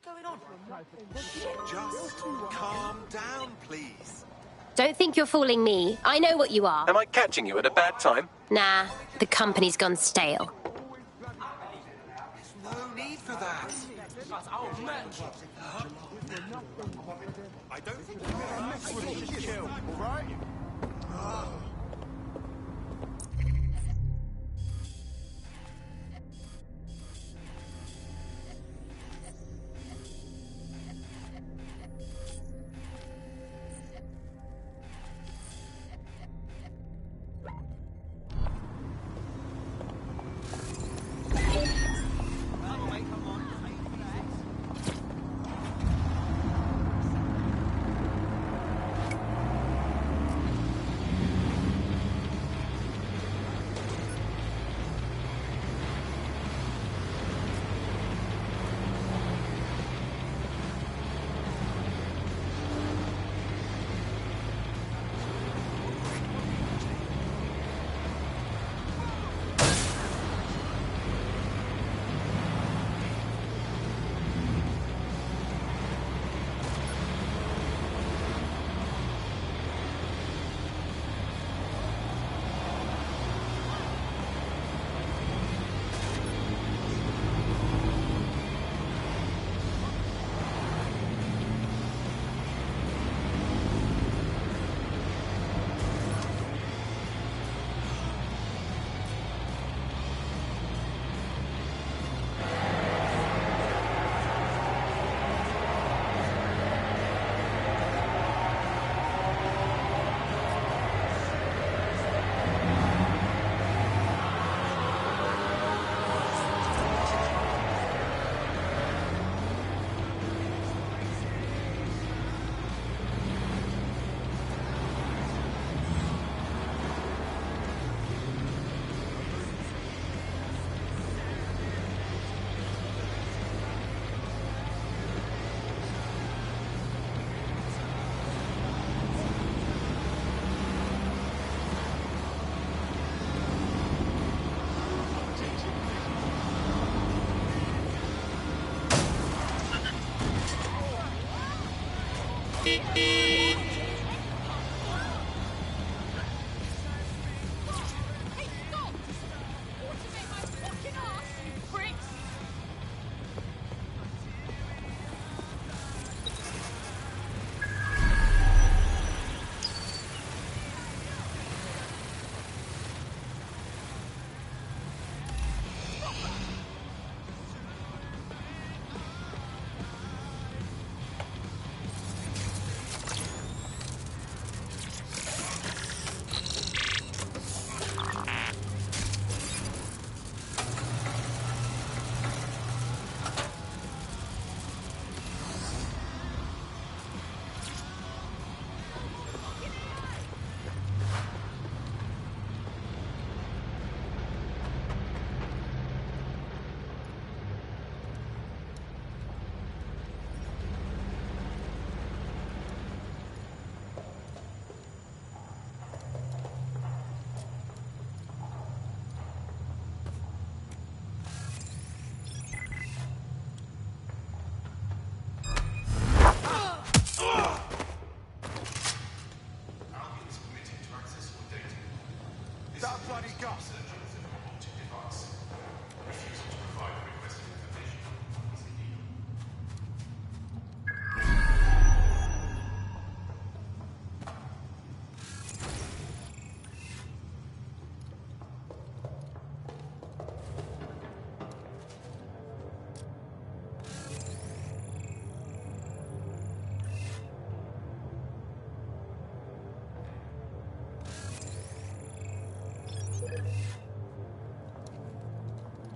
going on? Just calm down, please. Don't think you're fooling me. I know what you are. Am I catching you at a bad time? Nah, the company's gone stale. There's no need for that. I don't think you can chill, all right?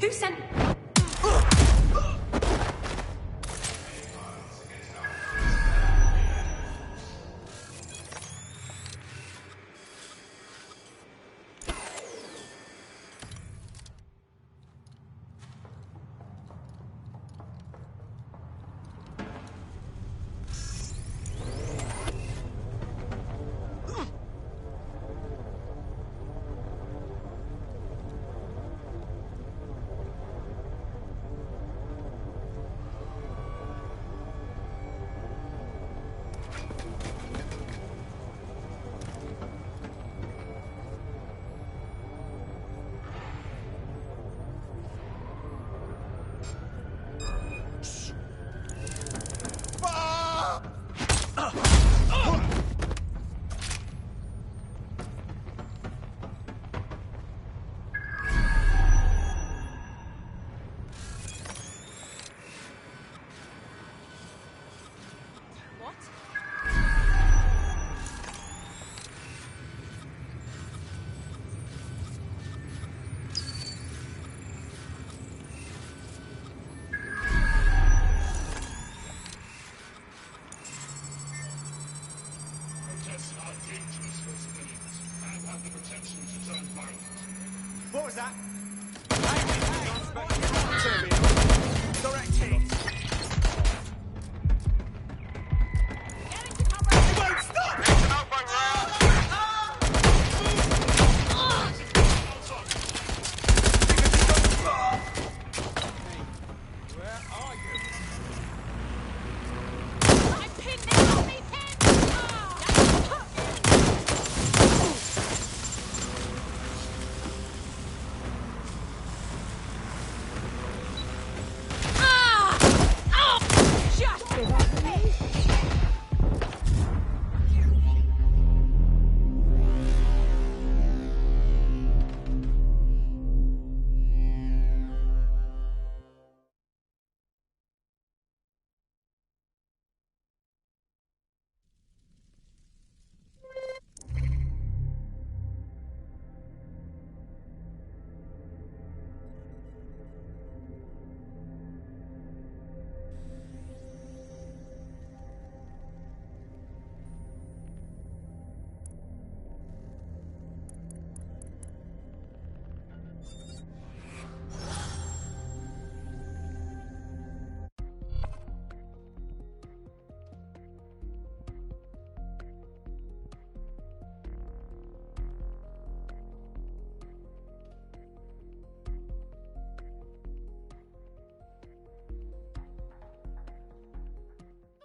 Who sent... What was that? Direct hit. Won't stop! Where are you? I'm pinned now! Me pinned!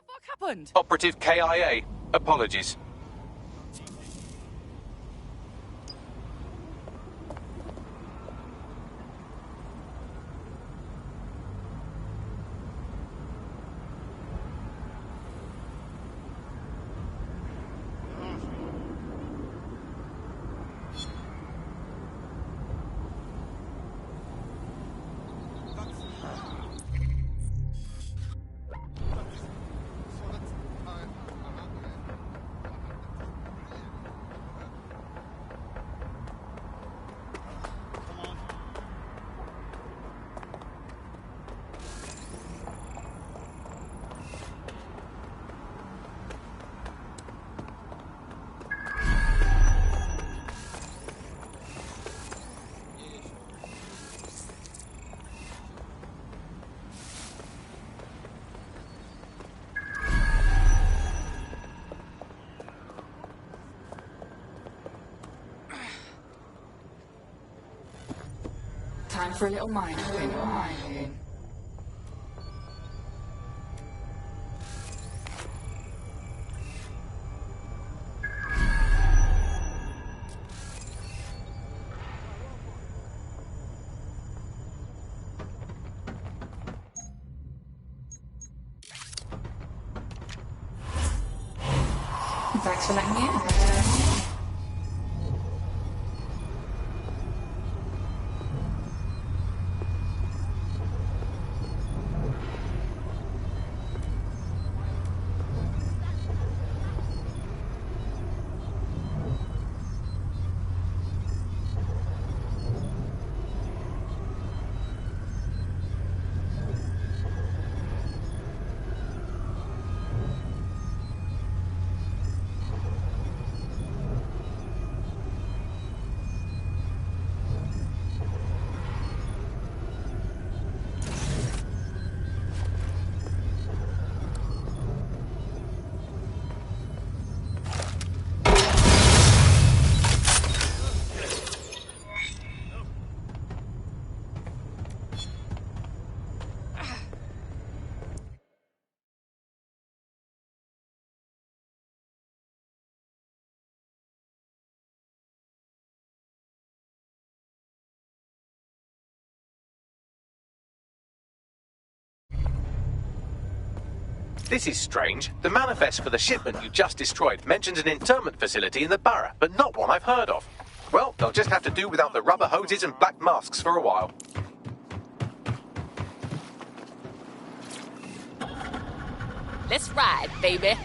What happened? Operative KIA. Apologies. Time for a little minding. Thanks for letting me in. This is strange. The manifest for the shipment you just destroyed mentions an internment facility in the borough, but not one I've heard of. Well, they'll just have to do without the rubber hoses and black masks for a while. Let's ride, baby.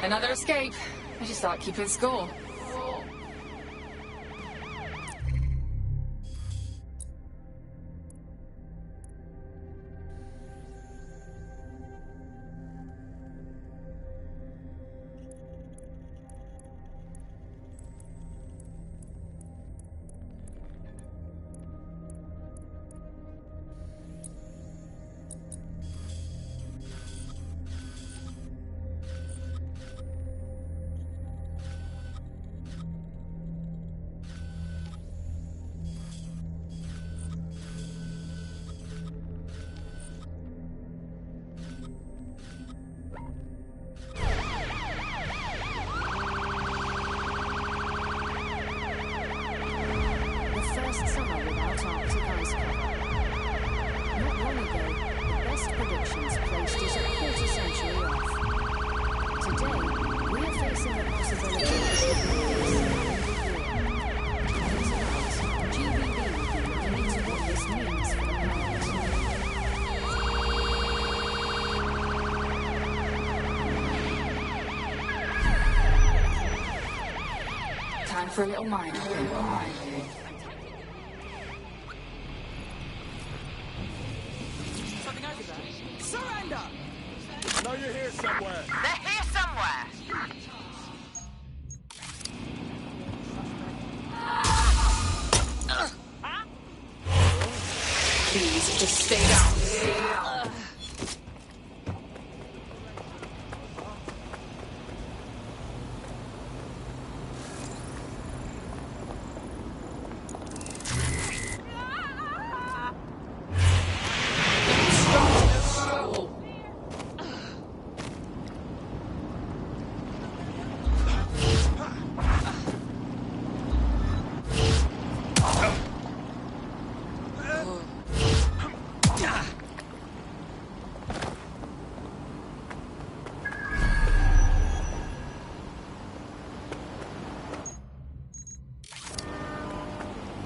Another escape. I should start keeping score. Time for a little mind hopping. Something over there. Surrender! I know you're here somewhere. They're here somewhere. Please, just stay down.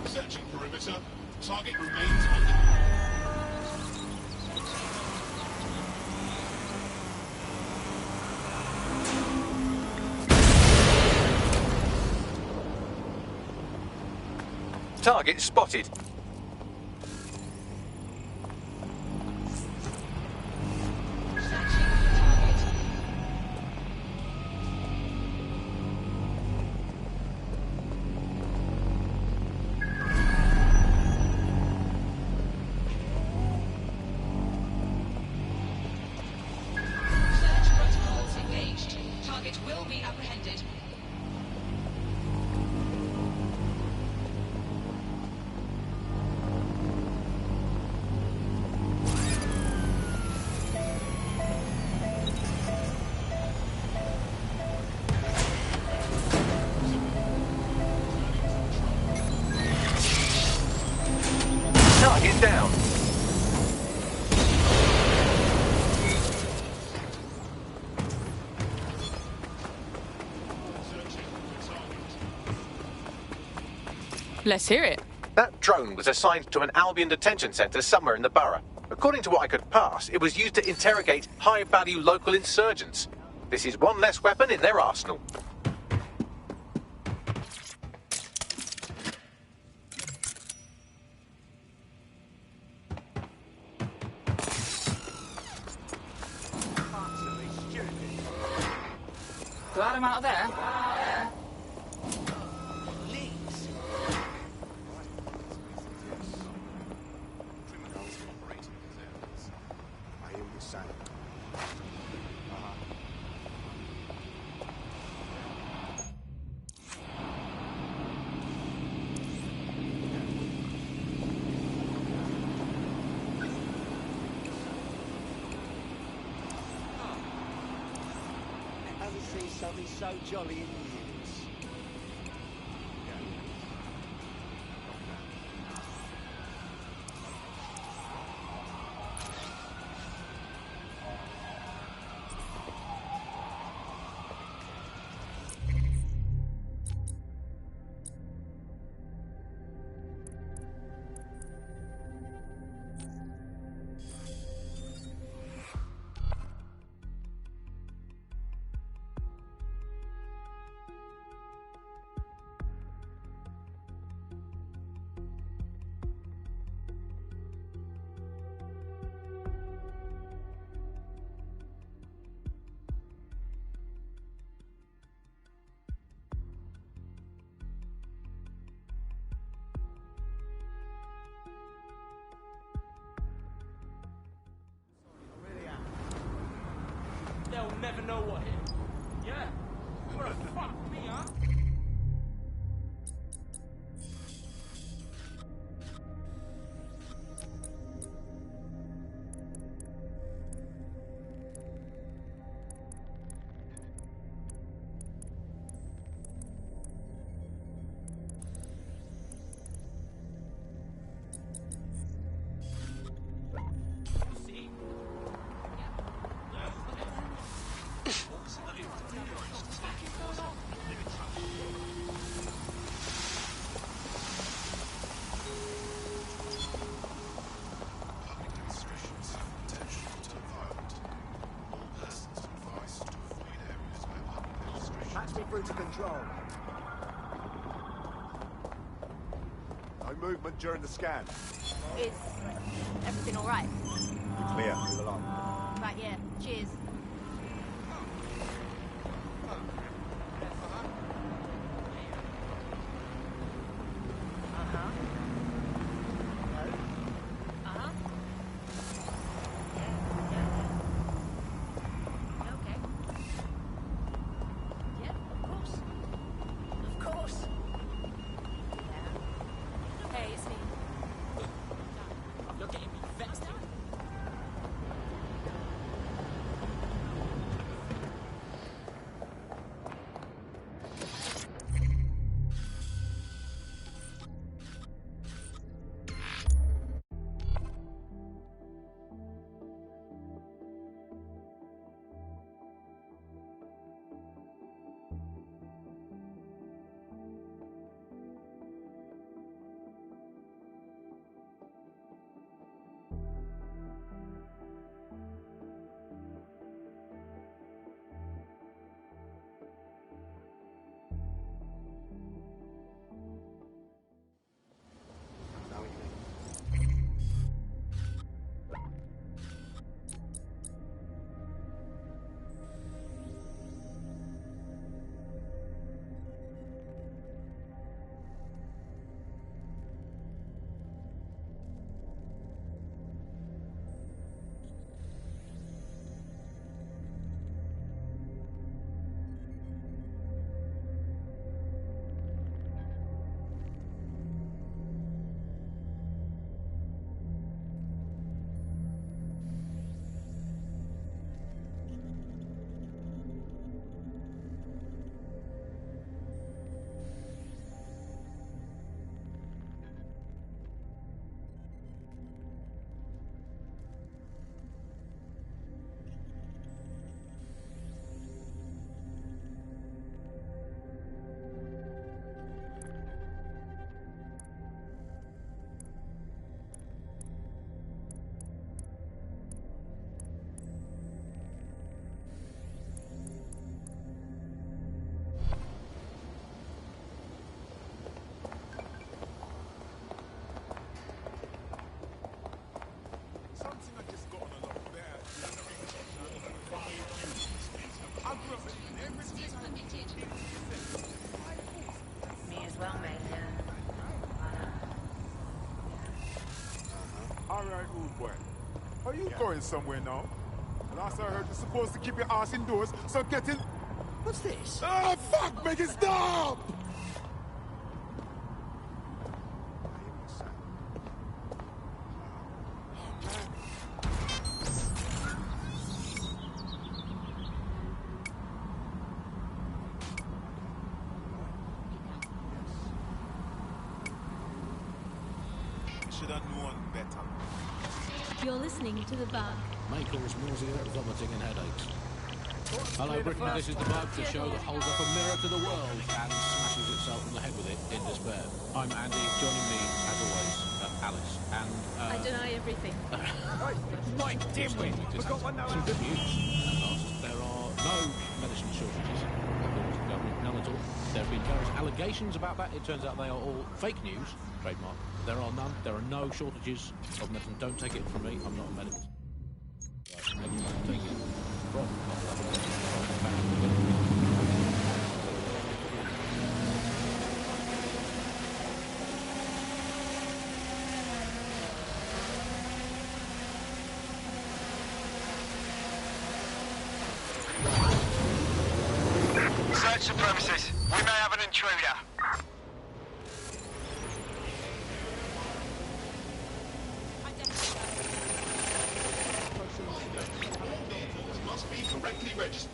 Searching perimeter. Target remains under. Target spotted. Search protocols engaged. Target will be apprehended. Target down. Let's hear it. That drone was assigned to an Albion detention centre somewhere in the borough. According to what I could pass, it was used to interrogate high-value local insurgents. This is one less weapon in their arsenal. Utterly stupid. Glad I'm out of there. Please. Criminals operating in these areas. I hear what you're saying. I haven't seen something so jolly in years. they'll never know what hit. Yeah. What a fuck me, huh? Patch me through to control. No movement during the scan. Is everything all right? Clear. Move along. Right, yeah. Cheers. Hey, it's me. You're getting me vexed now? Know what you mean. Something I just got on a lot better. I grew up in everything. Me as well, mate. Alright, old boy. Are you going somewhere now? Last I heard, you're supposed to keep your ass indoors, so get in. What's this? Ah, fuck! Make it stop! I hear what you're saying. Should have known better. You're listening to The Bug. May cause nausea, vomiting and headaches. Hello Britain, this is The Bug, the show that holds up a mirror to the world and smashes itself on the head with it in despair. I'm Andy, joining me, as always, Alice, and... I deny everything. Right, dimwit. We've got one now. Some good news. There are no medicine shortages, according to the government, none at all. There have been various allegations about that. It turns out they are all fake news, trademark. There are none. There are no shortages of medicine. Don't take it from me. I'm not a medic. Right, take it from. Search the premises. We may have an intruder. Must be correctly registered.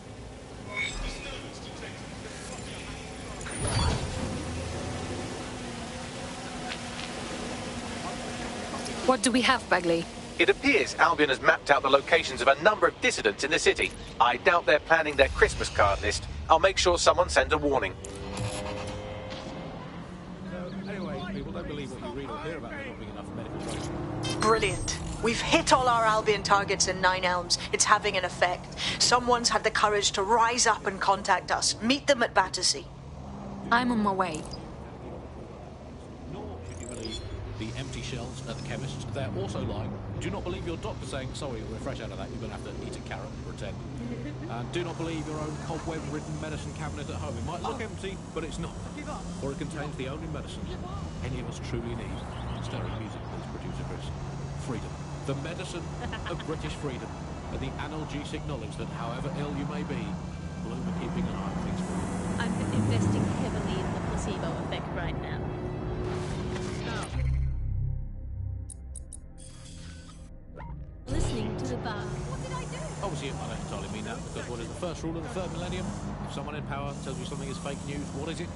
What do we have, Bagley? It appears Albion has mapped out the locations of a number of dissidents in the city. I doubt they're planning their Christmas card list. I'll make sure someone sends a warning. Anyway, people don't believe what you read or hear about there not being enough medical training. Brilliant. We've hit all our Albion targets in Nine Elms. It's having an effect. Someone's had the courage to rise up and contact us. Meet them at Battersea. I'm on my way. Nor should you believe the empty shelves at the chemist's. They're also lying. Do not believe your doctor saying, sorry, we're fresh out of that, you're going to have to eat a carrot and pretend. And do not believe your own cobweb-ridden medicine cabinet at home. It might look empty, but it's not. Or it contains the only medicine any of us truly need. Stirring music, please, producer Chris. Freedom. The medicine of British freedom. And the analgesic knowledge that however ill you may be, Bloom are keeping an eye on things for you. I'm investing heavily in the placebo effect right now. Listening to the bar. What did I do? Obviously, I don't entirely mean that, because what is the first rule of the third millennium? If someone in power tells you something is fake news, what is it?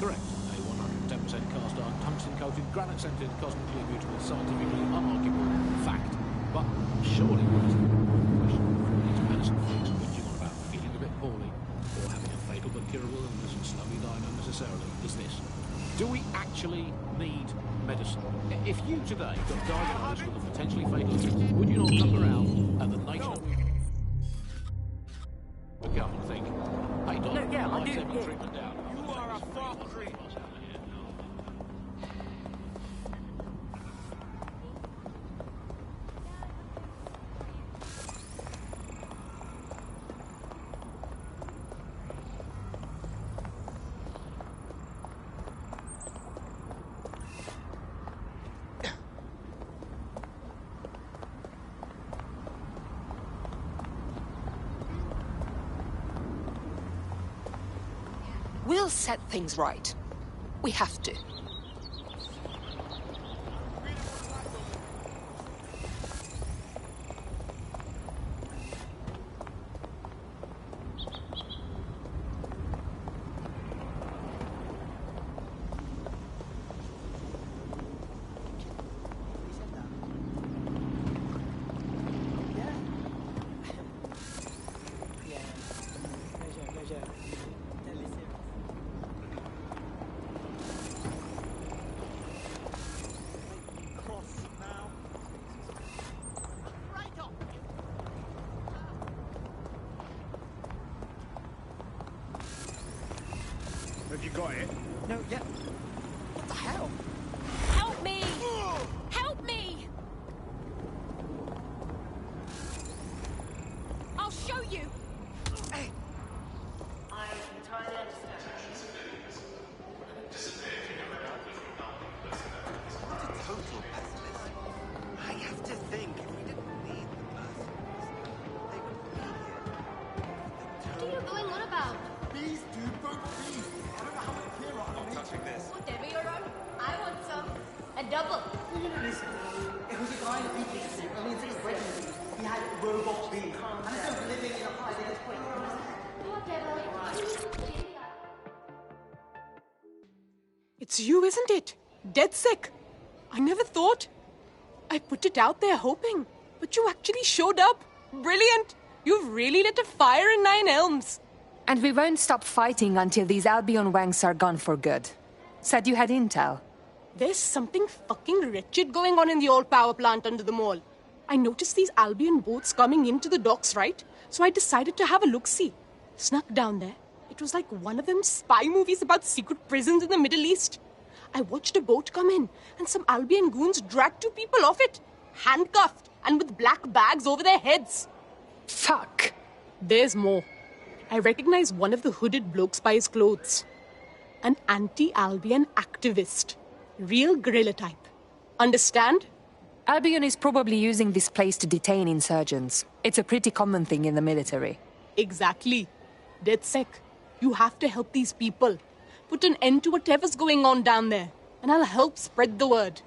Correct. A 110% cast iron, tungsten-coated, granite-scented, cosmically immutable, scientifically unarguable fact. But surely what is the question for these medicine freaks whinging on about feeling a bit poorly, or having a fatal but curable illness and slowly dying unnecessarily, is this. Do we actually need medicine? If you today got diagnosed with a potentially fatal illness, would you not look around at the nation of... Look up and think, hey, Doc, life-saving treatment down. You are a fuck creep. We'll set things right. We have to. Have you got it? No, yeah. What the hell? Help me! Help me! I'll show you! Hey! I entirely understand. What a total pessimist. I have to think, if we didn't need the persons, they wouldn't be here. What are you going on about? Please, dude, go please. I don't know how to clear up. Not touching this. Whatever you're on, I want some. A double. Listen, it was a guy in a beacon suit. I mean, it's his regiment. He had robot beam. And instead of living in a high-end point. It's you, isn't it? Dead sick. I never thought. I put it out there hoping, but you actually showed up. Brilliant. You've really lit a fire in Nine Elms. And we won't stop fighting until these Albion wanks are gone for good. Said you had intel. There's something fucking wretched going on in the old power plant under the mall. I noticed these Albion boats coming into the docks, right? So I decided to have a look-see. Snuck down there. It was like one of them spy movies about secret prisons in the Middle East. I watched a boat come in, and some Albion goons dragged two people off it. Handcuffed, and with black bags over their heads. Fuck. There's more. I recognize one of the hooded blokes by his clothes. An anti-Albion activist. Real guerrilla type. Understand? Albion is probably using this place to detain insurgents. It's a pretty common thing in the military. Exactly. Dead sick. You have to help these people. Put an end to whatever's going on down there. And I'll help spread the word.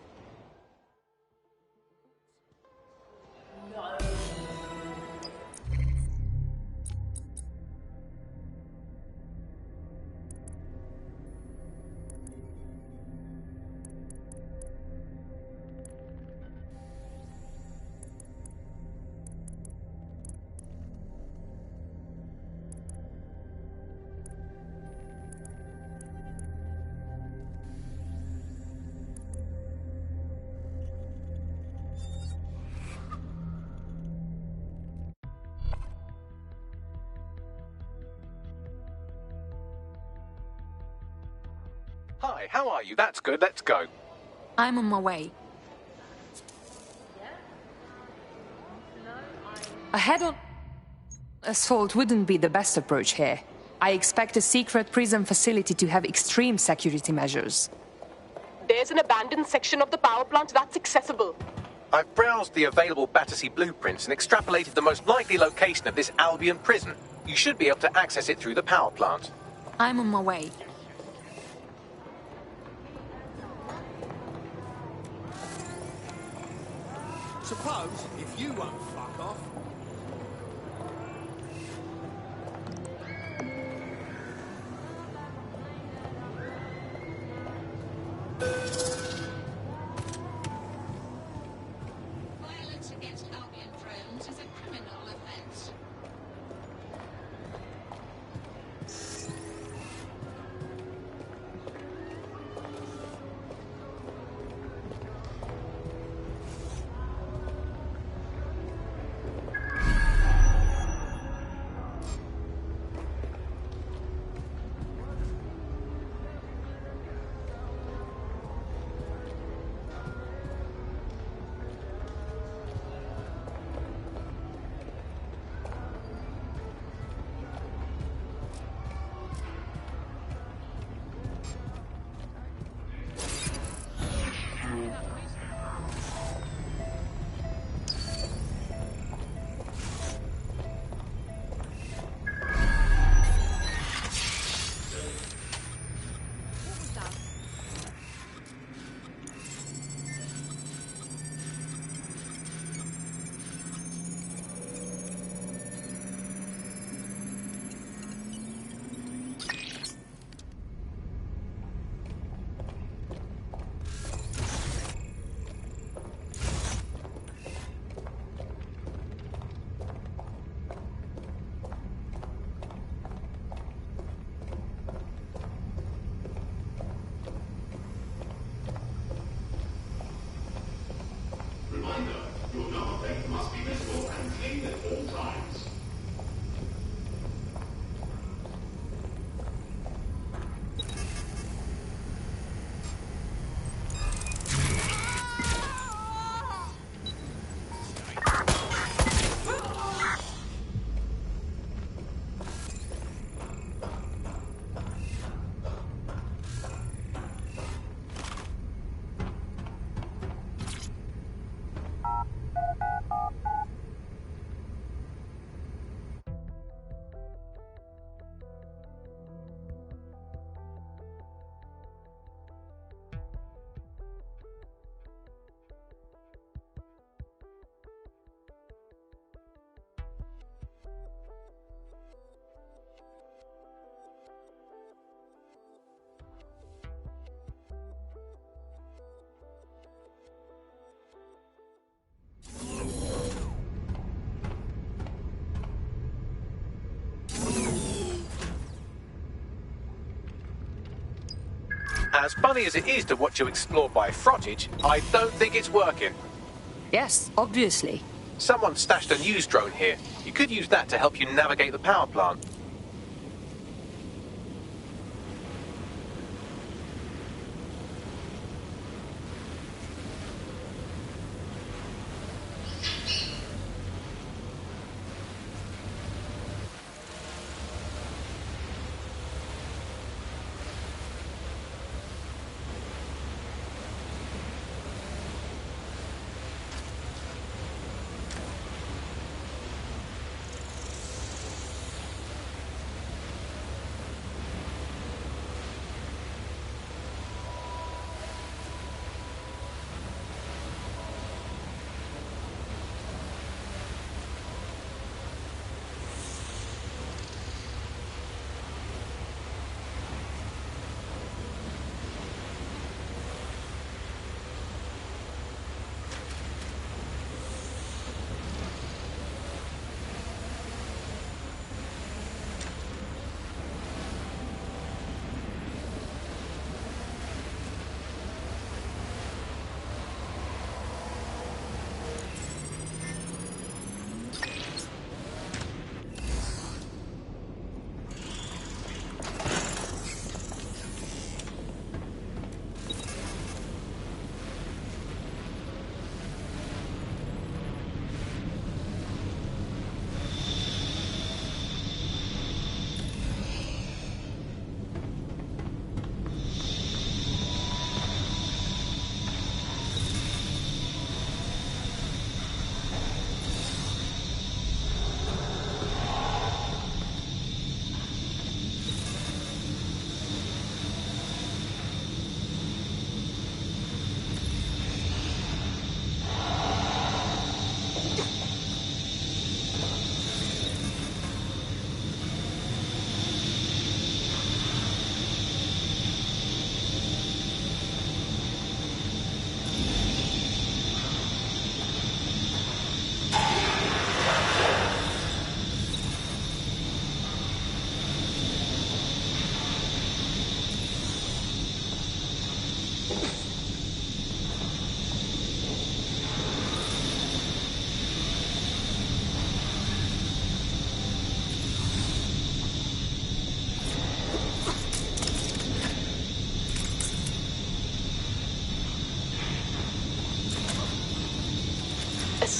Hi, how are you? That's good. Let's go. I'm on my way. A head-on assault wouldn't be the best approach here. I expect a secret prison facility to have extreme security measures. There's an abandoned section of the power plant that's accessible. I've browsed the available Battersea blueprints and extrapolated the most likely location of this Albion prison. You should be able to access it through the power plant. I'm on my way. Suppose if you won't fuck off. Violence against Albion drones is a criminal offense. As funny as it is to watch you explore by frontage, I don't think it's working. Yes, obviously. Someone stashed a news drone here. You could use that to help you navigate the power plant.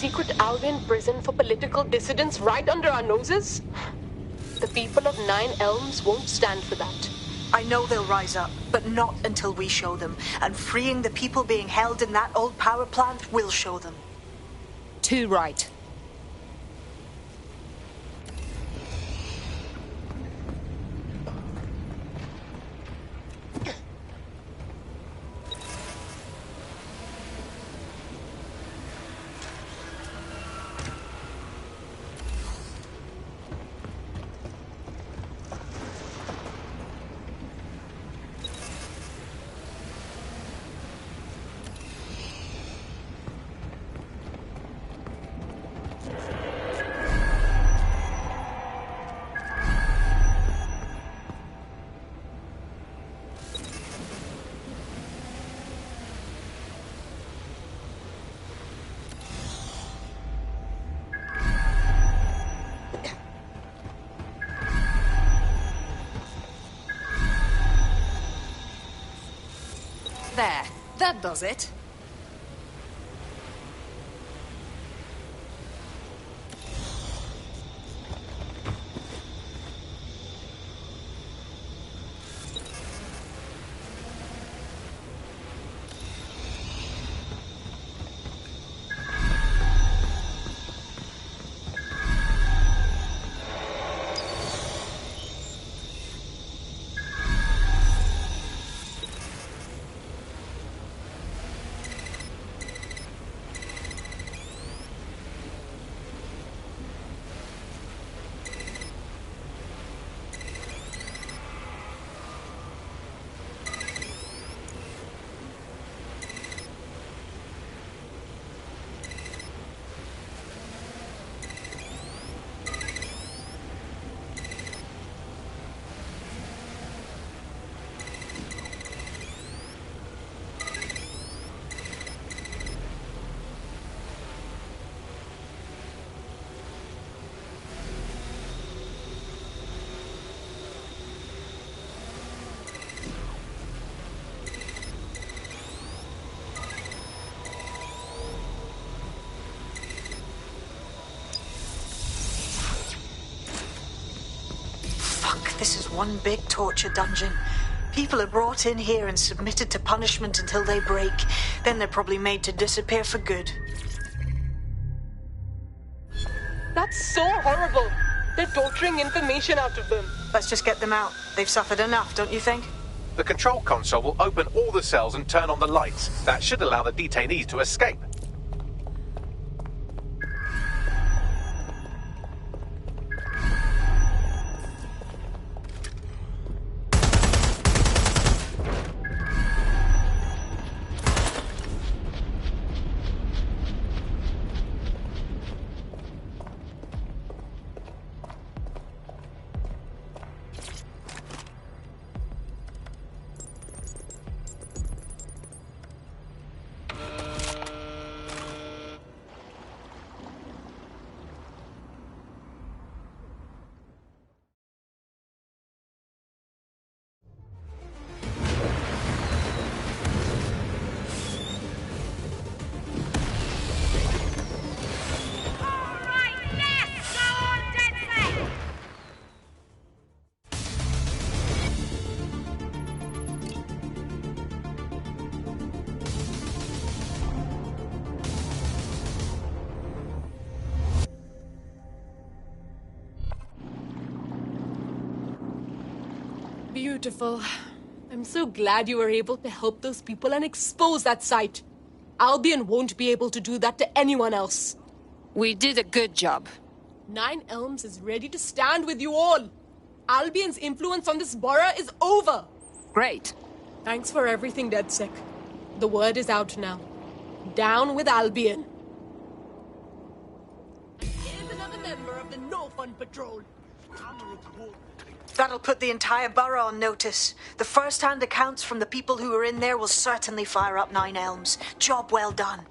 secret Albion prison for political dissidents right under our noses? The people of Nine Elms won't stand for that. I know they'll rise up, but not until we show them. And freeing the people being held in that old power plant will show them. Too right. There. That does it. This is one big torture dungeon. People are brought in here and submitted to punishment until they break. Then they're probably made to disappear for good. That's so horrible. They're torturing information out of them. Let's just get them out. They've suffered enough, don't you think? The control console will open all the cells and turn on the lights. That should allow the detainees to escape. Beautiful. I'm so glad you were able to help those people and expose that site. Albion won't be able to do that to anyone else. We did a good job. Nine Elms is ready to stand with you all. Albion's influence on this borough is over. Great. Thanks for everything, DedSec. The word is out now. Down with Albion. Here's another member of the No Fun Patrol. That'll put the entire borough on notice. The first-hand accounts from the people who were in there will certainly fire up Nine Elms. Job well done.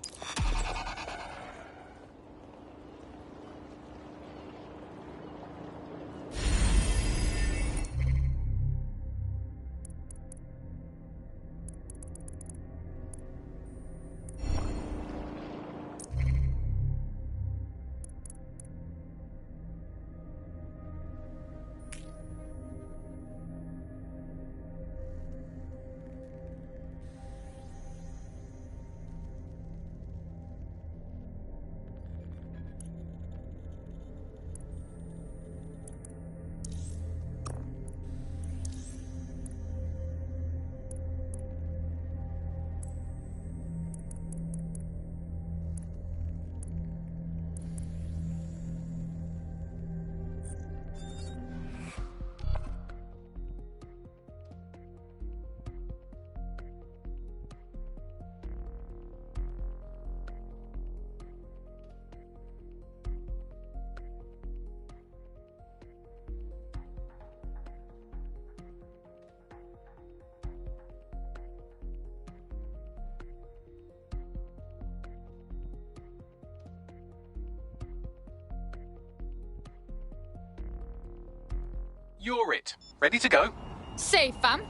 You're it. Ready to go? Safe, fam.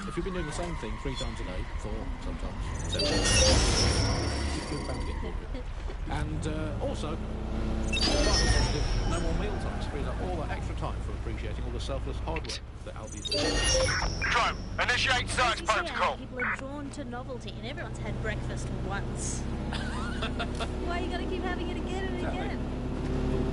If you've been doing the same thing 3 times a day, 4 sometimes, 7, you're bound to get bored of it. And also, no more meal times frees up all that extra time for appreciating all the selfless hard work that Albion does. Drone, initiate search protocol. People are drawn to novelty, and everyone's had breakfast once. Why you gotta keep having it again and again?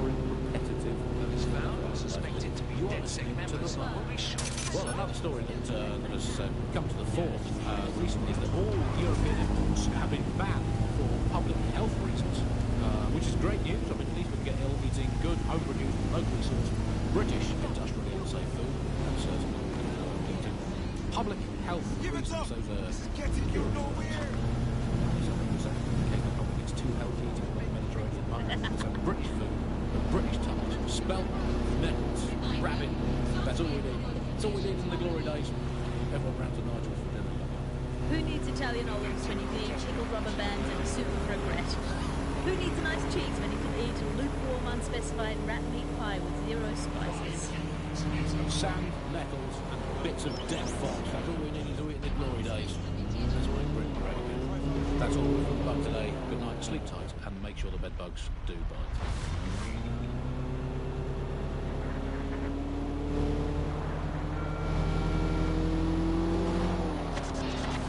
Repetitive. Is found suspected to be DedSec members. Well, another story that has come to the fore recently is that all European imports have been banned for public health reasons, which is great news. I mean, at least we can get ill eating good, home-produced, locally sourced British industrially unsafe food. And certainly eating public health reasons over Europe. It's too healthy to eat Mediterranean market. So British food, British tart, spelt, nettles, rabbit. That's all we need. That's all we need in the glory days. Everyone round to Nigel's for dinner. Who needs Italian olives when you can eat chickled rubber bands and a soup of regret? Who needs a nice cheese when you can eat a lukewarm, unspecified rat meat pie with 0 spices? Sand, nettles, and bits of dead fox. That's all we need to eat in the glory days. That's all in Britain, right? That's all we've got Bug today. Good night, sleep tight, and make sure the bed bugs do bite.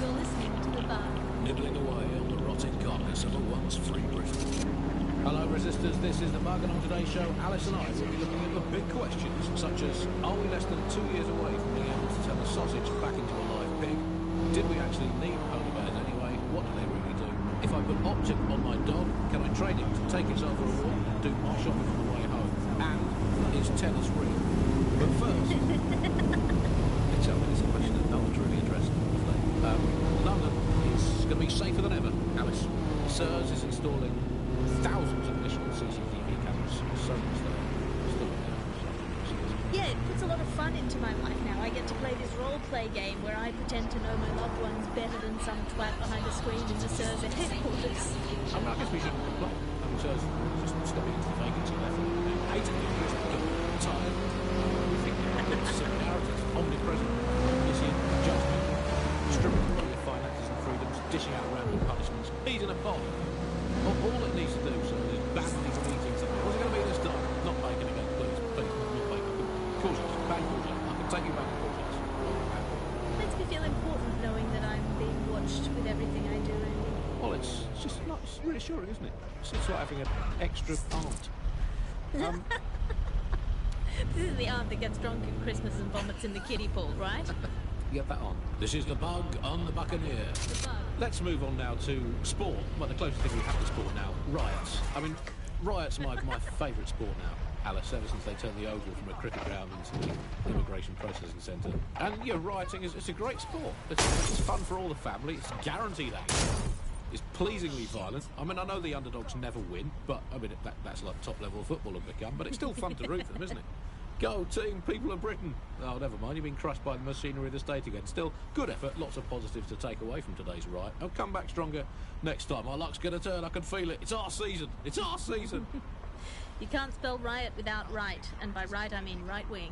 You're listening to The Bug. Nibbling away on the rotting carcass of a once free Britain. Hello, resistors. This is The Bug, and on today's show, Alice and I will be looking at the big questions, such as, are we less than 2 years away from being able to turn a sausage back into a live pig? Did we actually need polar bears anyway? What do they really do? If I put Optic on my dog, can I train him to take himself for a walk and do my shopping on the way home? And is tennis real? But first, it's a question that no one's really interested in today. London is going to be safer than ever, Alice. SIRS is installing thousands of additional CCTV cameras. So much there. Yeah, it puts a lot of fun into my life now. I get to play this role-play game where I pretend to know my loved ones better than some twat behind a screen in the SIRS headquarters. I mean, I guess we shouldn't complain. I mean, SIRS just stepping into the vacancy left and hating it. Tired. We think similarities, omnipresent, omniscient, judgment, stripping away your finances and freedoms, dishing out random punishments, eating a pot. All it needs to do, so is ban these meetings. What's it going to be this time? Not bacon again, please, not bacon. Cautious, ban cautious. I can take you back to cautious. Makes me feel important knowing that I'm being watched with everything I do. Well, it's just not, it's reassuring, isn't it? It's like having an extra aunt. This is the aunt that gets drunk at Christmas and vomits in the kiddie pool, right? Get that on. This is The Bug on the Buccaneer. The Bug. Let's move on now to sport. Well, the closest thing we have to sport now, riots. I mean, riots are my favourite sport now, Alice, ever since they turned the Oval from a cricket ground into the immigration processing centre. And, yeah, rioting it's a great sport. It's fun for all the family. It's guaranteed action. It's pleasingly violent. I mean, I know the underdogs never win, but, I mean, that's like top level of football have become, but it's still fun to root for them, isn't it? Go team, people of Britain. Oh, never mind, you've been crushed by the machinery of the state again. Still, good effort, lots of positives to take away from today's riot. I'll come back stronger next time. Our luck's going to turn, I can feel it. It's our season. It's our season. You can't spell riot without right, and by right I mean right wing.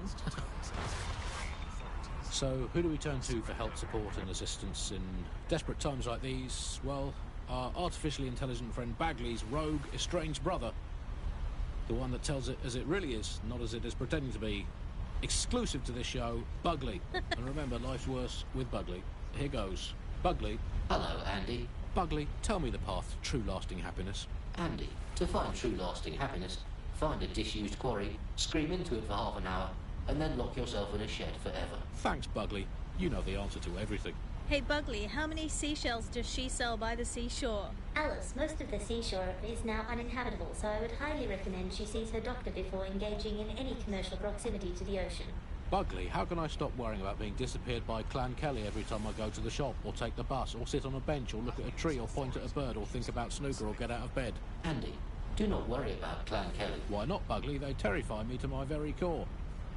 So, who do we turn to for help, support and assistance in desperate times like these? Well, our artificially intelligent friend Bagley's rogue, estranged brother. The one that tells it as it really is, not as it is pretending to be. Exclusive to this show, Bugley. And remember, life's worse with Bugley. Here goes. Bugley. Hello, Andy. Bugley, tell me the path to true lasting happiness. Andy, to find true lasting happiness, find a disused quarry, scream into it for half an hour, and then lock yourself in a shed forever. Thanks, Bugley. You know the answer to everything. Hey, Bugley, how many seashells does she sell by the seashore? Alice, most of the seashore is now uninhabitable, so I would highly recommend she sees her doctor before engaging in any commercial proximity to the ocean. Bugley, how can I stop worrying about being disappeared by Clan Kelly every time I go to the shop, or take the bus, or sit on a bench, or look at a tree, or point at a bird, or think about snooker, or get out of bed? Andy, do not worry about Clan Kelly. Why not, Bugley? They terrify me to my very core.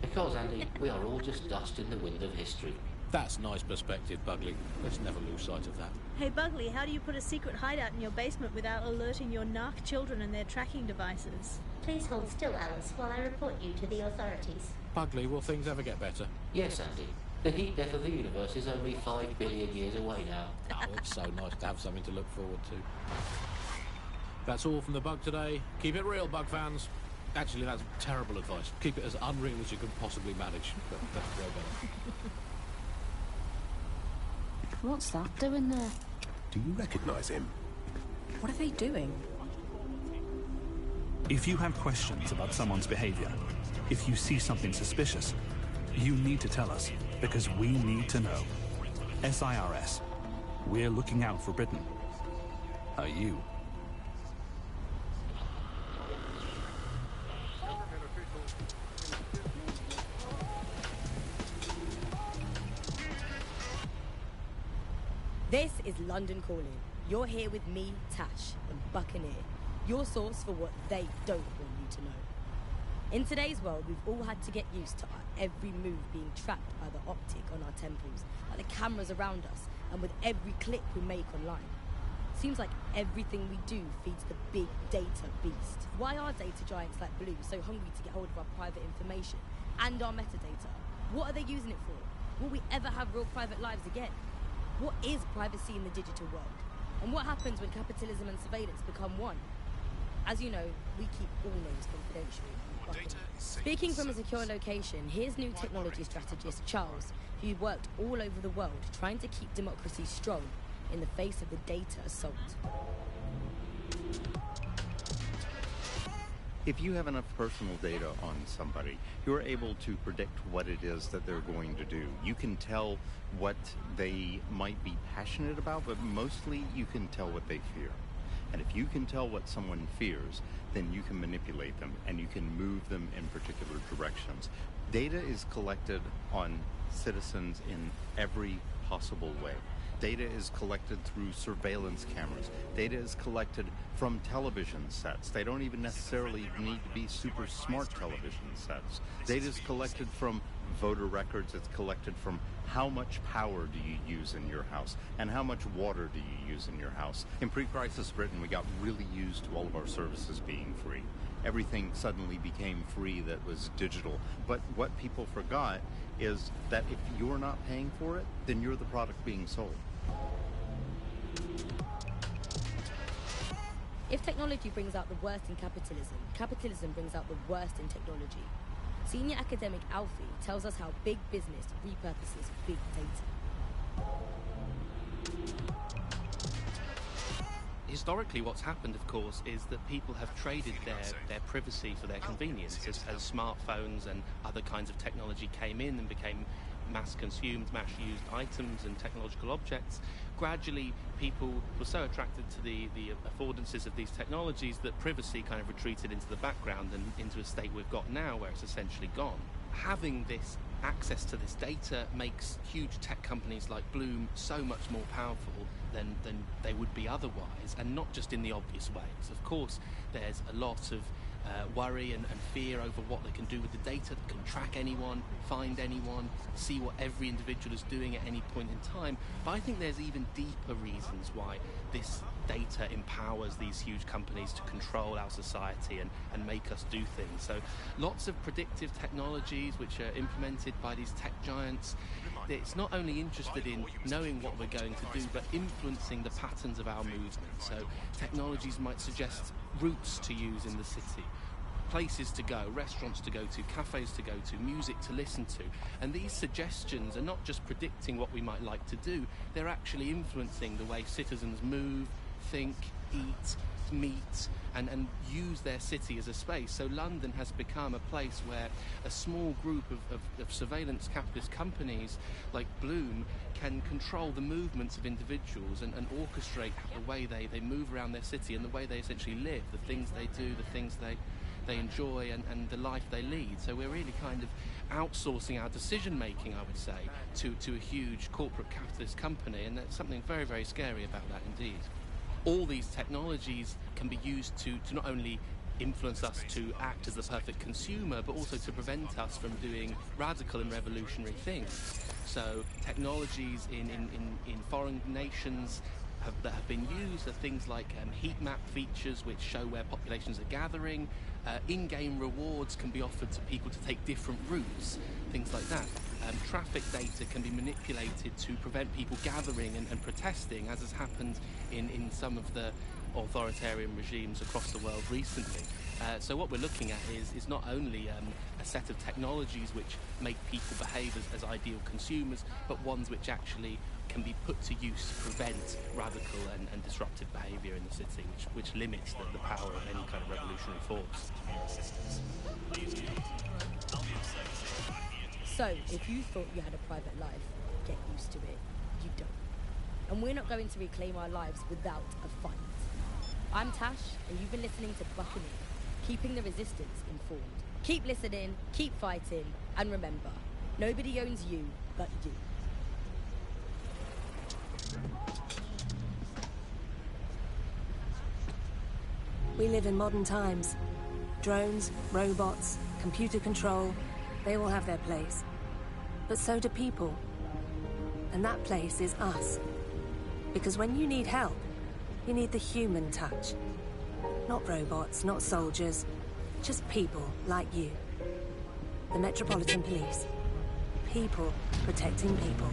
Because, Andy, we are all just dust in the wind of history. That's nice perspective, Bugley. Let's never lose sight of that. Hey Bugley, how do you put a secret hideout in your basement without alerting your narc children and their tracking devices? Please hold still, Alice, while I report you to the authorities. Bugley, will things ever get better? Yes, Andy. The heat death of the universe is only 5 billion years away now. Oh, it's so nice to have something to look forward to. That's all from The Bug today. Keep it real, Bug fans. Actually, that's terrible advice. Keep it as unreal as you can possibly manage. That's way better. What's that doing there? Do you recognize him? What are they doing? If you have questions about someone's behavior, if you see something suspicious, you need to tell us, because we need to know. SIRS. We're looking out for Britain. Are you? This is London Calling. You're here with me, Tash, and Buccaneer, your source for what they don't want you to know. In today's world, we've all had to get used to our every move being tracked by the optic on our temples, by the cameras around us, and with every click we make online. Seems like everything we do feeds the big data beast. Why are data giants like Blue so hungry to get hold of our private information and our metadata? What are they using it for? Will we ever have real private lives again? What is privacy in the digital world? And what happens when capitalism and surveillance become one? As you know, we keep all names confidential. Speaking from a secure location, here's new technology strategist Charles, who worked all over the world trying to keep democracy strong in the face of the data assault. If you have enough personal data on somebody, you're able to predict what it is that they're going to do. You can tell what they might be passionate about, but mostly you can tell what they fear. And if you can tell what someone fears, then you can manipulate them and you can move them in particular directions. Data is collected on citizens in every possible way. Data is collected through surveillance cameras. Data is collected from television sets. They don't even necessarily need to be super smart television sets. Data is collected from voter records. It's collected from how much power do you use in your house and how much water do you use in your house. In pre-crisis Britain, we got really used to all of our services being free. Everything suddenly became free that was digital. But what people forgot is that if you're not paying for it, then you're the product being sold. If technology brings out the worst in capitalism, capitalism brings out the worst in technology. Senior academic Alfie tells us how big business repurposes big data. Historically, what's happened, of course, is that people have traded their privacy for their convenience as smartphones and other kinds of technology came in and became mass-consumed, mass-used items and technological objects. Gradually, people were so attracted to the affordances of these technologies that privacy kind of retreated into the background and into a state we've got now where it's essentially gone. Having this access to this data makes huge tech companies like Bloom so much more powerful than they would be otherwise, and not just in the obvious ways. Of course, there's a lot of worry and fear over what they can do with the data. That can track anyone, find anyone, see what every individual is doing at any point in time. But I think there's even deeper reasons why this data empowers these huge companies to control our society and make us do things. So lots of predictive technologies which are implemented by these tech giants. It's not only interested in knowing what we're going to do, but influencing the patterns of our movement. So technologies might suggest routes to use in the city, places to go, restaurants to go to, cafes to go to, music to listen to. And these suggestions are not just predicting what we might like to do, they're actually influencing the way citizens move, think, eat, meet, and use their city as a space. So London has become a place where a small group of surveillance capitalist companies like Bloom can control the movements of individuals and orchestrate the way they move around their city and the way they essentially live, the things they do, the things they enjoy and the life they lead. So we're really kind of outsourcing our decision making, I would say, to a huge corporate capitalist company, and there's something very, very scary about that indeed. All these technologies can be used to not only influence us to act as the perfect consumer, but also to prevent us from doing radical and revolutionary things. So technologies in foreign nations that have been used are things like heat map features which show where populations are gathering. In-game rewards can be offered to people to take different routes, things like that. Traffic data can be manipulated to prevent people gathering and protesting, as has happened in some of the authoritarian regimes across the world recently. So what we're looking at is not only a set of technologies which make people behave as ideal consumers, but ones which actually can be put to use to prevent radical and disruptive behaviour in the city, which limits the power of any kind of revolutionary force. So, if you thought you had a private life, get used to it. You don't. And we're not going to reclaim our lives without a fight. I'm Tash, and you've been listening to Buccaneer, keeping the resistance informed. Keep listening, keep fighting, and remember, nobody owns you but you. We live in modern times. Drones, robots, computer control, they all have their place. But so do people. And that place is us. Because when you need help, you need the human touch. Not robots, not soldiers, just people like you. The Metropolitan Police. People protecting people.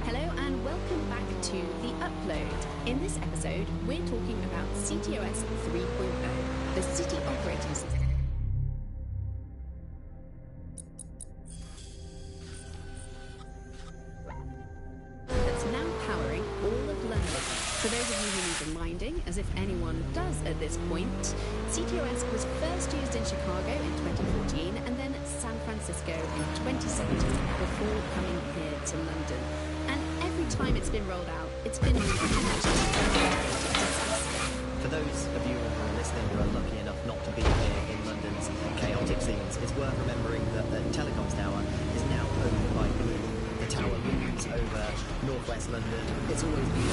Hello and welcome back to The Upload. In this episode, we're talking about CTOS 3.0, the city operating system. That's now powering all of London. For those of you who need reminding, as if anyone does at this point, CTOS was first used in Chicago in 2014 and then San Francisco in 2017 before coming here to London. And every time it's been rolled out, it's been For those of you who are listening who are lucky enough not to be here in London's chaotic scenes, it's worth remembering that the telecoms tower is now owned by Bloom. The tower looms over northwest London. It's always been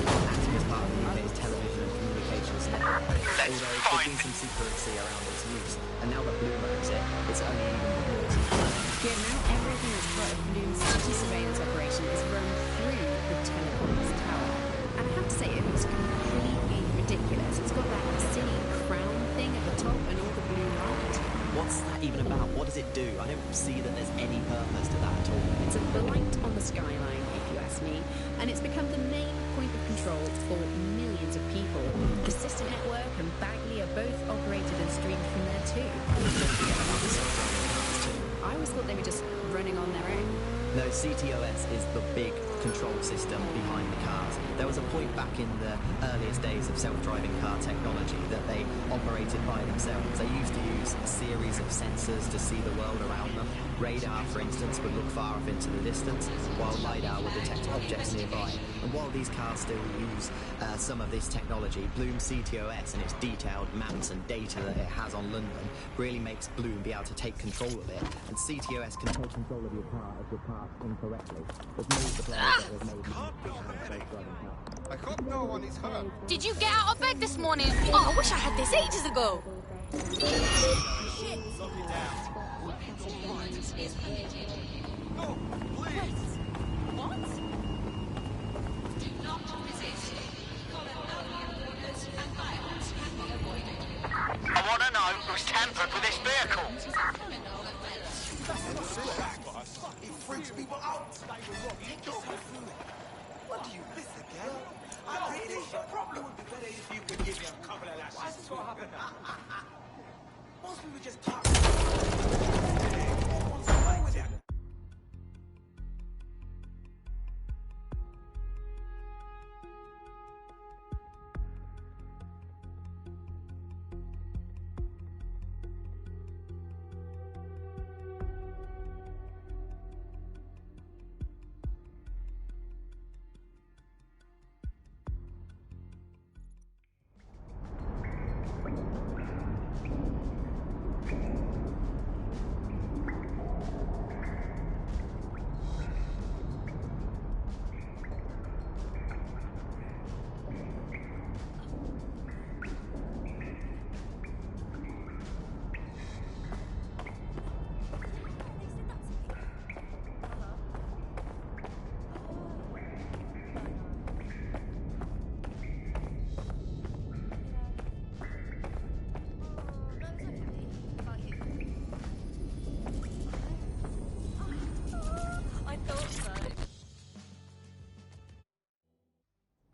acting as part of the UK's television and communications network. Although there's been some secrecy around its use, and now that Bloom owns it, it's only even more secret. Yeah, now everything as part of Bloom's city surveillance operation is run through the telecoms tower. And I have to say, it looks completely ridiculous. It's got that silly crown thing at the top and all the blue light. What's that even about? What does it do? I don't see that there's any purpose to that at all. It's a blight on the skyline, if you ask me, and it's become the main point of control for millions of people. The Sister Network and Bagley are both operated and streamed from there too. I always thought they were just running on their own. No, CTOS is the big control system behind the cars. There was a point back in the earliest days of self-driving car technology that they operated by themselves. They used to use a series of sensors to see the world around them. Radar, for instance, would look far off into the distance, while LiDAR would detect objects nearby. And while these cars still use some of this technology, Bloom CTOS and its detailed maps and data that it has on London really makes Bloom be able to take control of it. And CTOS can take control of your car if you're parked incorrectly. There's no supplier that has made self-driving cars. I hope no one is hurt. Did you get out of bed this morning? Oh, I wish I had this ages ago. I want to know who's tampered with this vehicle. It freaks people out. What do you miss again? I hate it. It probably would be better if you could give me a couple of lashes. Why is this what happened now? Most people just talk. What's wrong with it?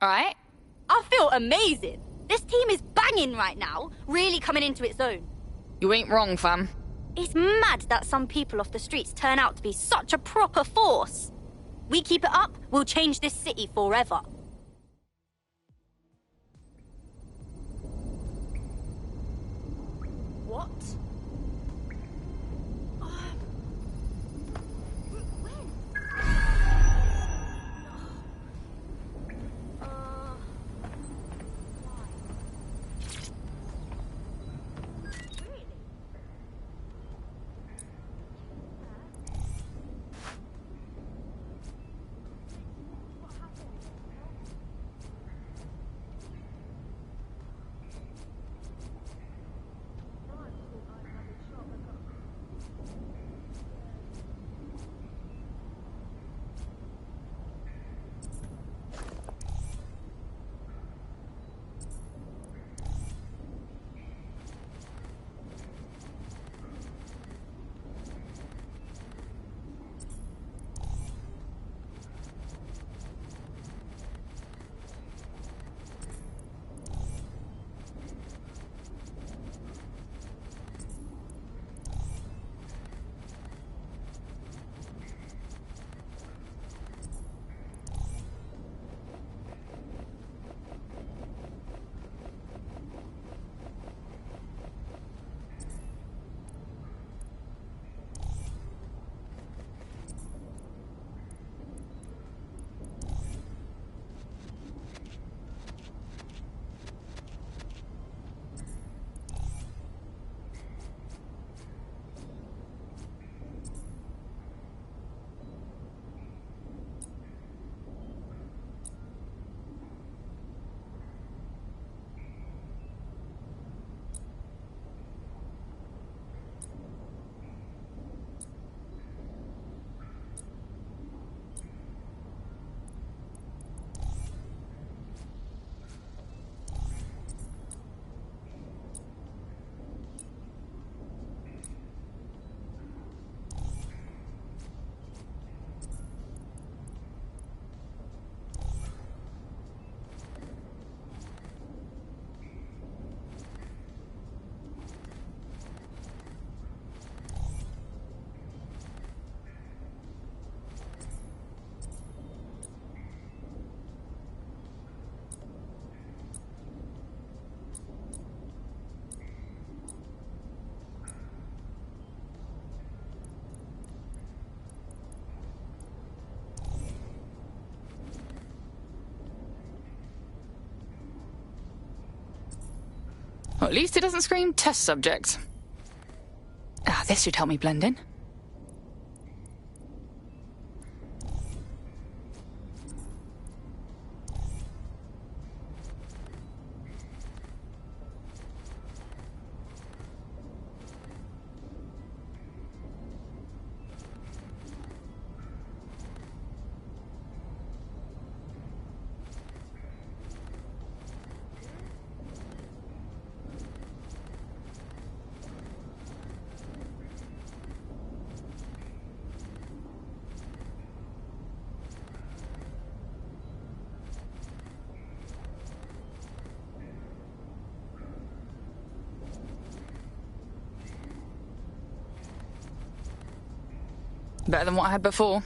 Alright? I feel amazing. This team is banging right now, really coming into its own. You ain't wrong, fam. It's mad that some people off the streets turn out to be such a proper force. We keep it up, we'll change this city forever. What? Well, at least it doesn't scream test subject. Ah, this should help me blend in. Better than what I had before.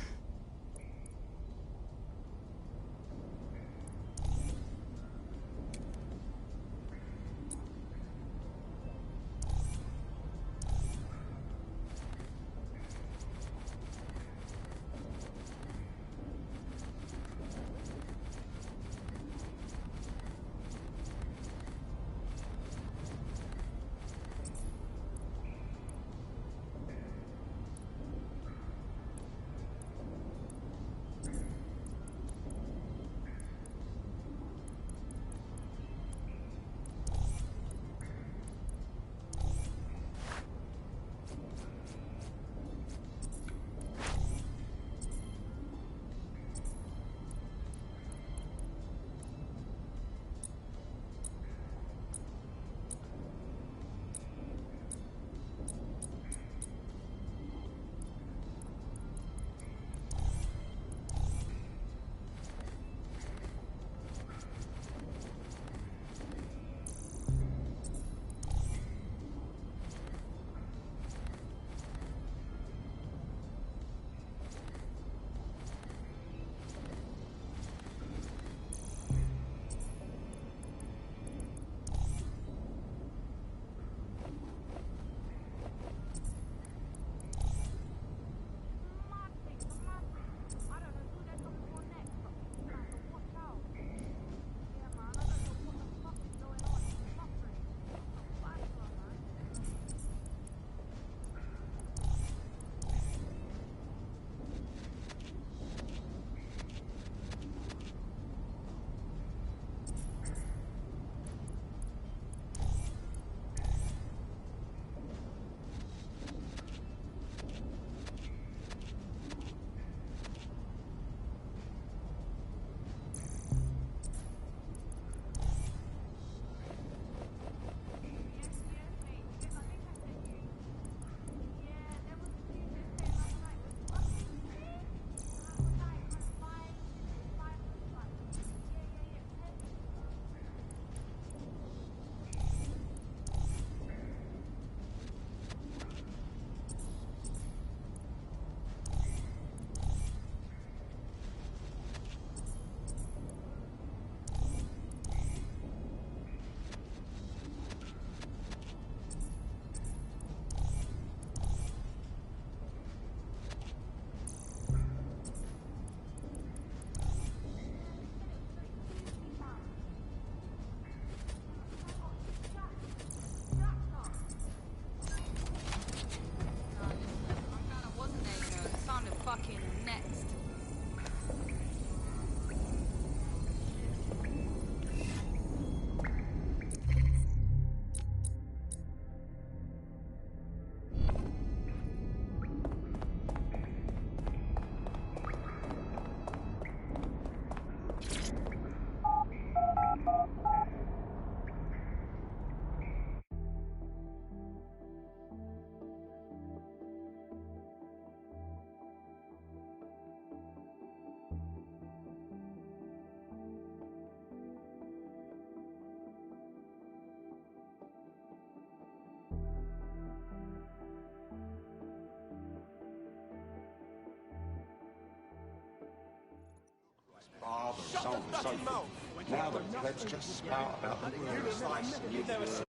Now then, let's just spout about the world.